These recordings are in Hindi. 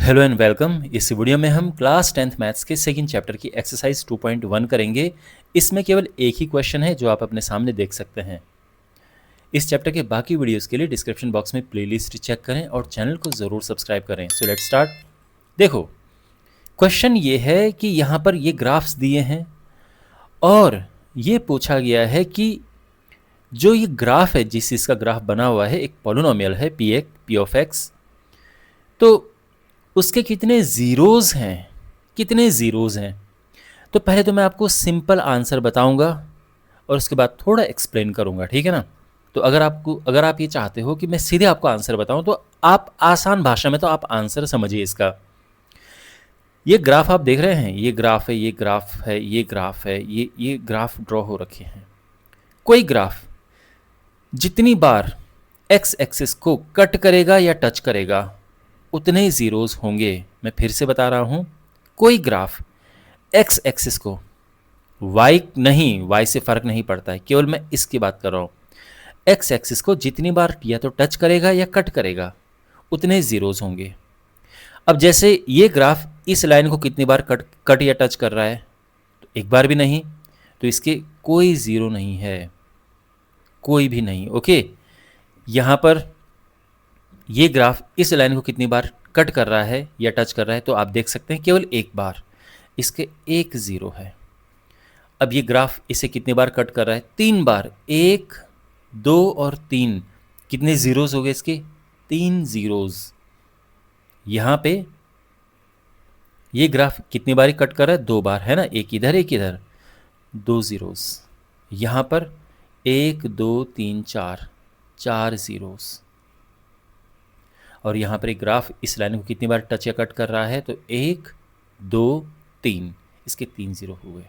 Hello and welcome. इस वीडियो में हम क्लास 10th मैथ्स के सेकंड चैप्टर की एक्सरसाइज 2.1 करेंगे। इसमें केवल एक ही क्वेश्चन है जो आप अपने सामने देख सकते हैं। इस चैप्टर के बाकी वीडियोस के लिए डिस्क्रिप्शन बॉक्स में प्लेलिस्ट चेक करें और चैनल को ज़रूर सब्सक्राइब करें। So let's start. देखो, क्वेश्चन ये है कि यहाँ पर ये ग्राफ्स दिए हैं और ये पूछा गया है कि जो ये ग्राफ है, जिस इसका ग्राफ बना हुआ है, एक पॉलिनोमियल है पी ऑफ एक्स, तो उसके कितने ज़ीरोज़ हैं, कितने ज़ीरोज़ हैं। तो पहले तो मैं आपको सिंपल आंसर बताऊंगा और उसके बाद थोड़ा एक्सप्लेन करूंगा, ठीक है ना। तो अगर आप ये चाहते हो कि मैं सीधे आपको आंसर बताऊं तो आप आसान भाषा में तो आप आंसर समझिए इसका। ये ग्राफ आप देख रहे हैं, ये ग्राफ है, ये ग्राफ है, ये ग्राफ है, ये ग्राफ ड्रॉ हो रखे हैं। कोई ग्राफ जितनी बार एक्स एक्सिस को कट करेगा या टच करेगा उतने ही ज़ीरोज़ होंगे। मैं फिर से बता रहा हूं, कोई ग्राफ एक्स एक्सिस को, वाई नहीं, वाई से फ़र्क नहीं पड़ता है, केवल मैं इसकी बात कर रहा हूँ, एक्स एक्सिस को जितनी बार या तो टच करेगा या कट करेगा उतने ज़ीरोज़ होंगे। अब जैसे ये ग्राफ इस लाइन को कितनी बार कट या टच कर रहा है, तो एक बार भी नहीं, तो इसके कोई ज़ीरो नहीं है, कोई भी नहीं। ओके, यहाँ पर ये ग्राफ इस लाइन को कितनी बार कट कर रहा है या टच कर रहा है, तो आप देख सकते हैं केवल एक बार, इसके एक ज़ीरो है। अब ये ग्राफ इसे कितनी बार कट कर रहा है, 3 बार, 1 2 और 3, कितने ज़ीरोज़ हो गए इसके, 3 ज़ीरोज़। यहाँ पे ये ग्राफ कितनी बार कट कर रहा है, 2 बार, है ना, एक इधर 2 ज़ीरोज़। यहाँ पर 1 2 3 4, 4 ज़ीरोज़। और यहाँ पर एक ग्राफ इस लाइन को कितनी बार टच या कट कर रहा है, तो 1 2 3, इसके 3 ज़ीरो हुए।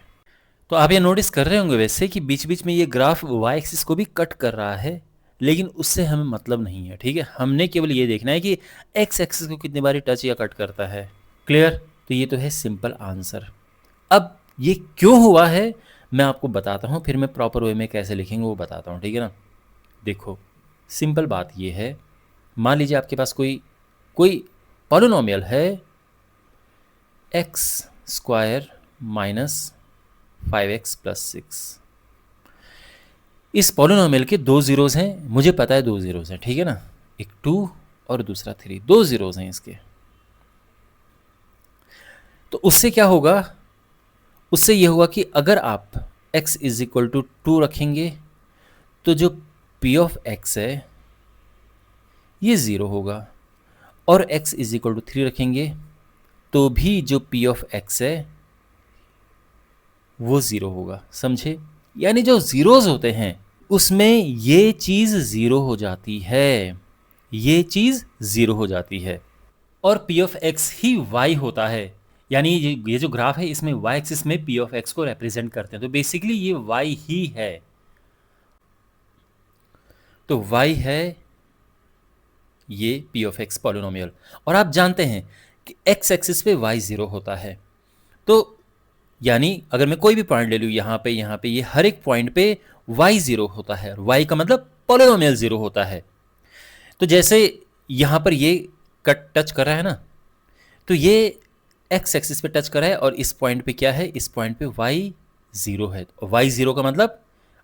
तो आप ये नोटिस कर रहे होंगे वैसे कि बीच बीच में ये ग्राफ वाई एक्सिस को भी कट कर रहा है, लेकिन उससे हमें मतलब नहीं है, ठीक है। हमने केवल ये देखना है कि एक्स एक्सिस को कितनी बारी टच या कट करता है। क्लियर? तो ये तो है सिंपल आंसर। अब ये क्यों हुआ है मैं आपको बताता हूँ, फिर मैं प्रॉपर वे में कैसे लिखेंगे वो बताता हूँ, ठीक है ना। देखो, सिंपल बात ये है, मान लीजिए आपके पास कोई पॉलिनोमियल है x square minus 5x plus 6। इस पॉलिनोमियल के 2 ज़ीरोज़ हैं, मुझे पता है 2 ज़ीरोज़ हैं, ठीक है ना, एक 2 और दूसरा 3, 2 ज़ीरोज़ हैं इसके। तो उससे क्या होगा, उससे ये होगा कि अगर आप x इज इक्वल टू 2 रखेंगे तो जो p ऑफ x है ये 0 होगा, और x इज इक्वल टू 3 रखेंगे तो भी जो p ऑफ x है वो 0 होगा। समझे? यानी जो ज़ीरोज़ होते हैं उसमें ये चीज़ ज़ीरो हो जाती है, ये चीज़ ज़ीरो हो जाती है, और p of x he y होता है। यानी ये जो ग्राफ है इसमें y एक्सिस में p ऑफ x को रिप्रेजेंट करते हैं, तो बेसिकली ये y ही है। तो y है ये p ऑफ x पॉलिनोमियल, और आप जानते हैं कि x एक्सिस पे y 0 होता है। तो यानी अगर मैं कोई भी पॉइंट ले लूँ, यहाँ पे ये हर एक पॉइंट पे y 0 होता है, y का मतलब पॉलिनोमियल 0 होता है। तो जैसे यहाँ पर ये कट टच कर रहा है ना, तो ये x एक्सिस पे टच कर रहा है, और इस पॉइंट पे क्या है, इस पॉइंट पे y 0 है। y 0 का मतलब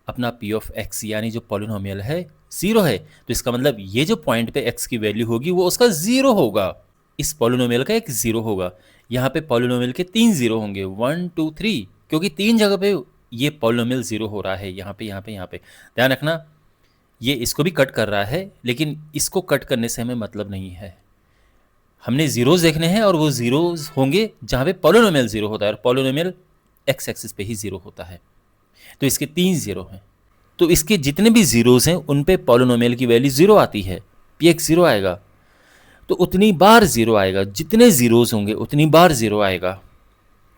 अपना p ऑफ x यानी जो पॉलिनोमियल है 0 है, तो इसका मतलब ये जो पॉइंट पे x की वैल्यू होगी वो उसका 0 होगा, इस पॉलिनोमियल का एक 0 होगा। यहाँ पे पॉलिनोमियल के 3 0 होंगे, 1 2 3, क्योंकि 3 जगह पे ये पॉलिनोमियल 0 हो रहा है, यहाँ पे। ध्यान रखना, ये इसको भी कट कर रहा है, लेकिन इसको कट करने से हमें मतलब नहीं है, हमने ज़ीरोज़ देखने हैं, और वो ज़ीरोज़ होंगे जहाँ पे पॉलिनोमियल 0 होता है, और पॉलिनोमियल एक्स एक्सिस पे ही 0 होता है। तो इसके 3 0 हैं, तो इसके जितने भी ज़ीरोज़ हैं उन पे पॉलिनोमियल की वैल्यू 0 आती है, पी एक्स 0 आएगा, तो उतनी बार 0 आएगा, जितने ज़ीरोज़ होंगे उतनी बार 0 आएगा।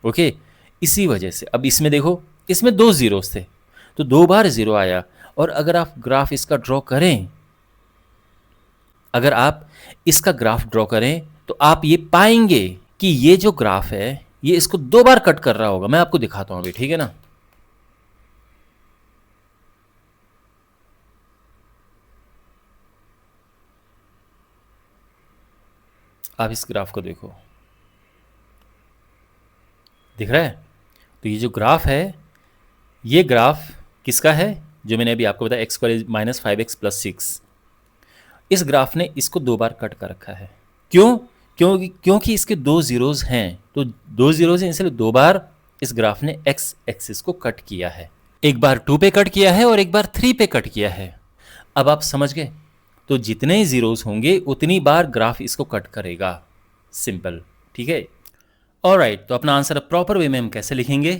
ओके, इसी वजह से अब इसमें देखो, इसमें 2 ज़ीरोज़ थे तो 2 बार 0 आया। और अगर आप ग्राफ इसका ड्रॉ करें, अगर आप इसका ग्राफ ड्रॉ करें तो आप ये पाएंगे कि ये जो ग्राफ है ये इसको 2 बार कट कर रहा होगा। मैं आपको दिखाता हूं अभी, ठीक है ना। आप इस ग्राफ को देखो, दिख रहा है? तो ये जो ग्राफ है, ये ग्राफ किसका है? जो मैंने अभी आपको बताया एक्स स्क्वायर माइनस 5x+6। इस ग्राफ ने इसको 2 बार कट कर रखा है। क्यों? क्योंकि इसके 2 ज़ीरोज़ हैं, तो 2 ज़ीरोज़ हैं, इसलिए 2 बार इस ग्राफ ने एक्स एक्सिस को कट किया है। एक बार 2 पे कट किया है और एक बार 3 पे कट किया है। अब आप समझ गए? तो जितने ज़ीरोज़ होंगे उतनी बार ग्राफ इसको कट करेगा। सिंपल, ठीक है? ऑलराइट, तो अपना आंसर अब प्रॉपर वे में हम कैसे लिखेंगे?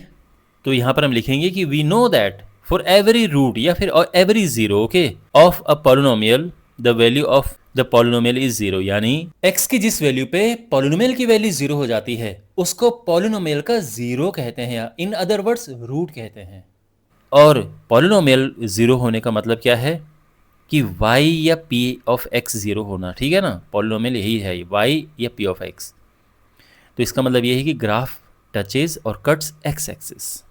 तो यहाँ पर हम लिखेंगे कि we know that for every root या फिर every zero, okay, of a polynomial the value of the polynomial is zero, यानी x की जिस वैल्यू पे पॉलिनोमियल की वैल्यू जीरो हो जाती है उसको पॉलिनोमियल का जीरो कहते हैं, या इन अदर वर्ड्स रूट कहते हैं। और पॉलिनोमियल जीरो होने का मतलब क्या है? कि y या p ऑफ x जीरो होना, ठीक है ना? पॉलिनोमियल यही है, y या p ऑफ x। तो इसका मतलब ये है कि ग्राफ टचेज और कट्स x एक्सिस।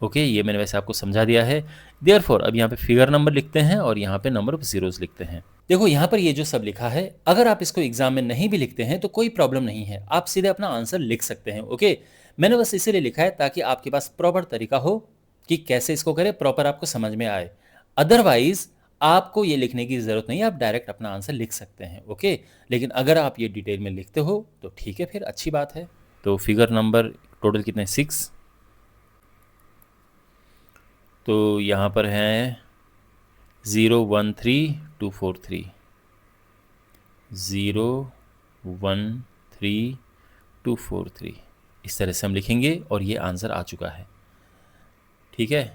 ओके, ये मैंने वैसे आपको समझा दिया है। देयरफॉर अब यहाँ पे फिगर नंबर लिखते हैं और यहाँ पे नंबर ऑफ जीरोस लिखते हैं। देखो यहाँ पर ये जो सब लिखा है, अगर आप इसको एग्जाम में नहीं भी लिखते हैं तो कोई प्रॉब्लम नहीं है, आप सीधे अपना आंसर लिख सकते हैं। ओके, मैंने बस इसीलिए लिखा है ताकि आपके पास प्रॉपर तरीका हो कि कैसे इसको करें, प्रॉपर आपको समझ में आए। अदरवाइज आपको ये लिखने की ज़रूरत नहीं है, आप डायरेक्ट अपना आंसर लिख सकते हैं। ओके, लेकिन अगर आप ये डिटेल में लिखते हो तो ठीक है, फिर अच्छी बात है। तो फिगर नंबर टोटल कितने? 6। तो यहाँ पर हैं 0 1 3 2 4 3, 0 1 3 2 4 3, इस तरह से हम लिखेंगे और ये आंसर आ चुका है। ठीक है,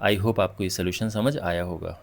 आई होप आपको ये सोल्यूशन समझ आया होगा।